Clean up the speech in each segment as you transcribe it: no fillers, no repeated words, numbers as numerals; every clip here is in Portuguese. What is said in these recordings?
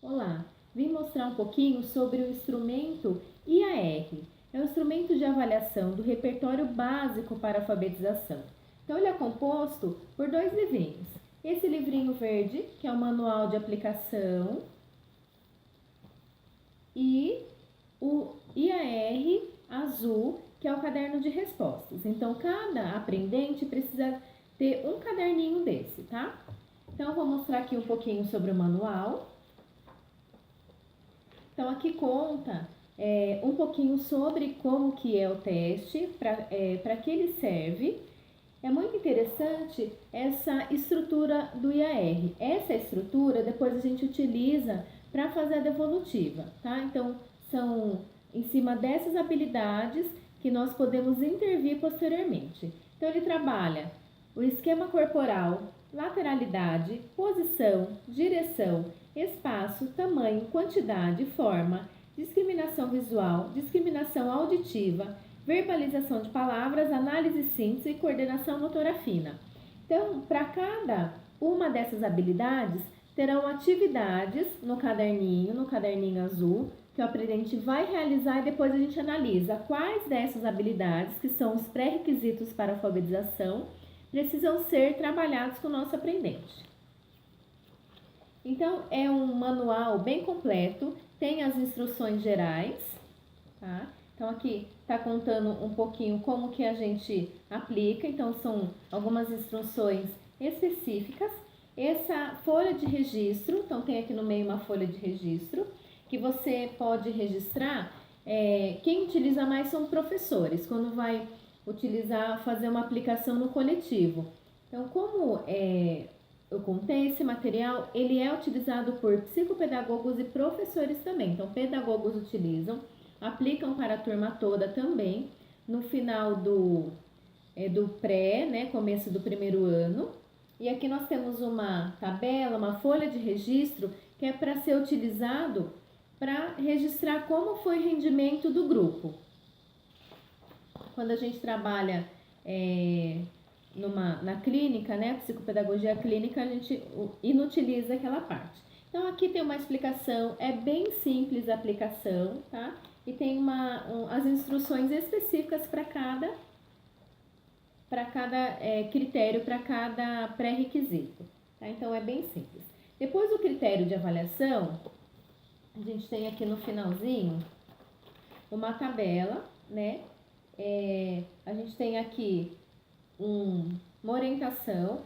Olá, vim mostrar um pouquinho sobre o instrumento IAR. É um instrumento de avaliação do repertório básico para alfabetização. Então, ele é composto por dois livrinhos. Esse livrinho verde, que é o manual de aplicação, e o IAR azul, que é o caderno de respostas. Então, cada aprendente precisa ter um caderninho desse, tá? Então, vou mostrar aqui um pouquinho sobre o manual. Então, aqui conta um pouquinho sobre como que é o teste, para que ele serve. É muito interessante essa estrutura do IAR. Essa estrutura, depois a gente utiliza para fazer a devolutiva, tá? Então, são em cima dessas habilidades que nós podemos intervir posteriormente. Então, ele trabalha o esquema corporal, lateralidade, posição, direção, espaço, tamanho, quantidade, forma, discriminação visual, discriminação auditiva, verbalização de palavras, análise, síntese e coordenação motora fina. Então, para cada uma dessas habilidades, terão atividades no caderninho azul, que o aprendente vai realizar e depois a gente analisa quais dessas habilidades, que são os pré-requisitos para a alfabetização, precisam ser trabalhados com o nosso aprendente. Então, é um manual bem completo, tem as instruções gerais, tá? Então, aqui está contando um pouquinho como que a gente aplica, então são algumas instruções específicas. Essa folha de registro, então tem aqui no meio uma folha de registro, que você pode registrar, quem utiliza mais são professores, quando vai fazer uma aplicação no coletivo. Então, como eu contei, esse material, ele é utilizado por psicopedagogos e professores também. Então, pedagogos utilizam, aplicam para a turma toda também, no final do pré, né, começo do primeiro ano. E aqui nós temos uma tabela, uma folha de registro, que é para ser utilizado para registrar como foi o rendimento do grupo. Quando a gente trabalha na clínica, né, psicopedagogia clínica, a gente inutiliza aquela parte. Então, aqui tem uma explicação, é bem simples a aplicação, tá? E tem as instruções específicas para cada critério, para cada pré-requisito, tá? Então, é bem simples. Depois do critério de avaliação, a gente tem aqui no finalzinho uma tabela, né? A gente tem aqui uma orientação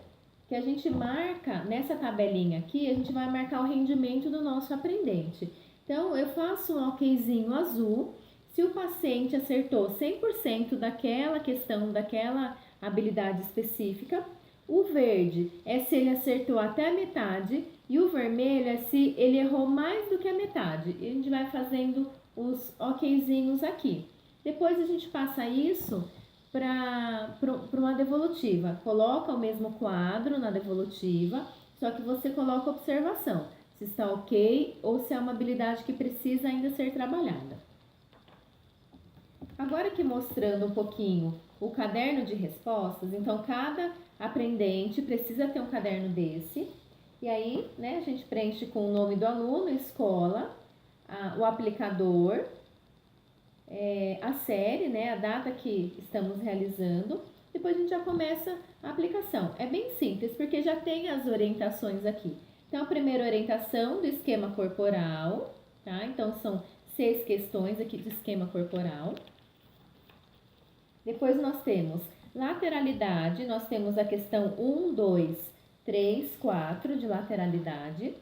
que a gente marca, nessa tabelinha aqui, a gente vai marcar o rendimento do nosso aprendente. Então, eu faço um okzinho azul, se o paciente acertou 100% daquela questão, daquela habilidade específica. O verde é se ele acertou até a metade e o vermelho é se ele errou mais do que a metade. E a gente vai fazendo os okzinhos aqui. Depois a gente passa isso para uma devolutiva. Coloca o mesmo quadro na devolutiva, só que você coloca observação, se está ok ou se é uma habilidade que precisa ainda ser trabalhada. Agora aqui mostrando um pouquinho o caderno de respostas, então cada aprendente precisa ter um caderno desse, e aí, né, a gente preenche com o nome do aluno, escola, o aplicador, a série, né, a data que estamos realizando, depois a gente já começa a aplicação. É bem simples, porque já tem as orientações aqui. Então, a primeira orientação do esquema corporal, tá? Então, são 6 questões aqui do esquema corporal. Depois nós temos lateralidade, nós temos a questão 1, 2, 3, 4 de lateralidade.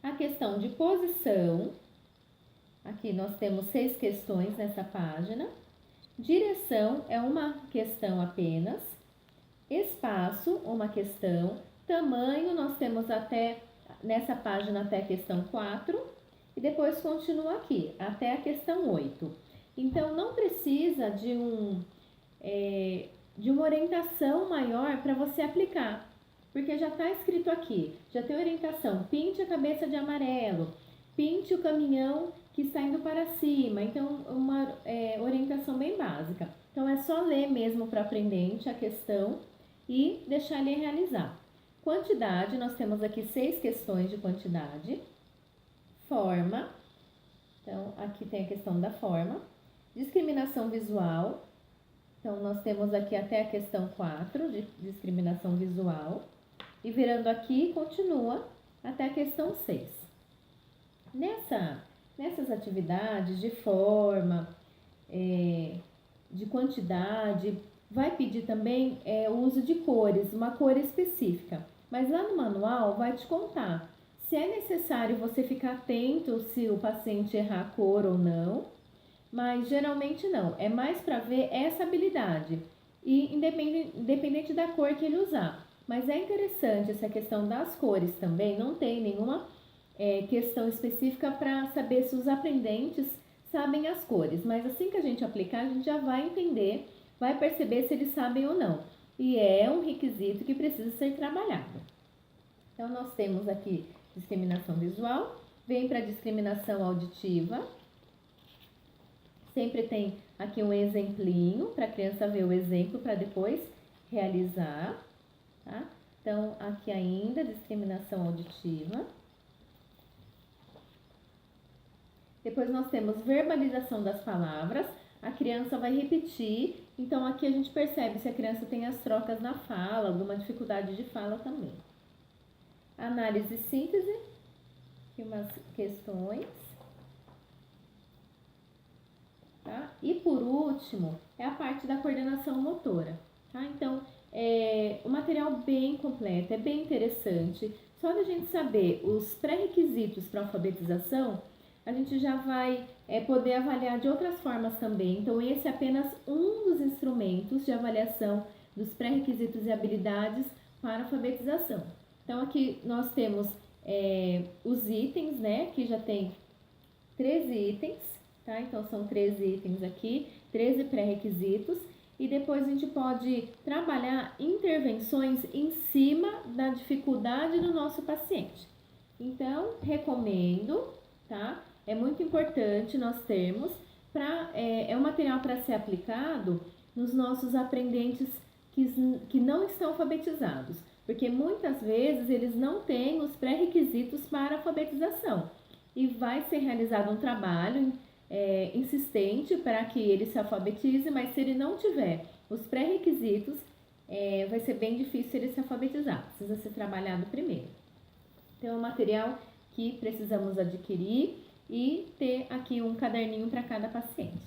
A questão de posição, aqui nós temos 6 questões nessa página. Direção é uma questão apenas. Espaço, uma questão. Tamanho, nós temos nessa página até a questão 4. E depois continua aqui, até a questão 8. Então, não precisa de uma orientação maior para você aplicar, porque já está escrito aqui, já tem orientação, pinte a cabeça de amarelo, pinte o caminhão que está indo para cima, então uma orientação bem básica. Então, é só ler mesmo para o aprendente a questão e deixar ele realizar. Quantidade, nós temos aqui 6 questões de quantidade. forma. Então, aqui tem a questão da forma. Discriminação visual. Então, nós temos aqui até a questão 4 de discriminação visual. E virando aqui, continua até a questão 6. Nessas atividades de forma, de quantidade, vai pedir também o uso de cores, uma cor específica. Mas lá no manual vai te contar se é necessário você ficar atento se o paciente errar a cor ou não, mas geralmente não. É mais para ver essa habilidade, e independente da cor que ele usar. Mas é interessante essa questão das cores também, não tem nenhuma questão específica para saber se os aprendentes sabem as cores. Mas assim que a gente aplicar, a gente já vai entender, vai perceber se eles sabem ou não. E é um requisito que precisa ser trabalhado. Então, nós temos aqui discriminação visual, vem para discriminação auditiva. Sempre tem aqui um exemplinho para a criança ver o exemplo para depois realizar, tá? Então, aqui ainda discriminação auditiva. Depois nós temos verbalização das palavras. A criança vai repetir, então aqui a gente percebe se a criança tem as trocas na fala, alguma dificuldade de fala também. Análise e síntese, aqui umas questões. Tá? E por último, é a parte da coordenação motora. Tá? Então, é um material bem completo, é bem interessante. Só da gente saber os pré-requisitos para alfabetização, a gente já vai poder avaliar de outras formas também. Então, esse é apenas um dos instrumentos de avaliação dos pré-requisitos e habilidades para alfabetização. Então, aqui nós temos os itens, né? Que já tem 13 itens, tá? Então, são 13 itens aqui, 13 pré-requisitos. E depois a gente pode trabalhar intervenções em cima da dificuldade do nosso paciente. Então, recomendo, tá? É muito importante nós termos, é um material para ser aplicado nos nossos aprendentes que não estão alfabetizados, porque muitas vezes eles não têm os pré-requisitos para alfabetização e vai ser realizado um trabalho insistente para que ele se alfabetize, mas se ele não tiver os pré-requisitos, vai ser bem difícil ele se alfabetizar, precisa ser trabalhado primeiro. Então, é um material que precisamos adquirir e ter aqui um caderninho para cada paciente.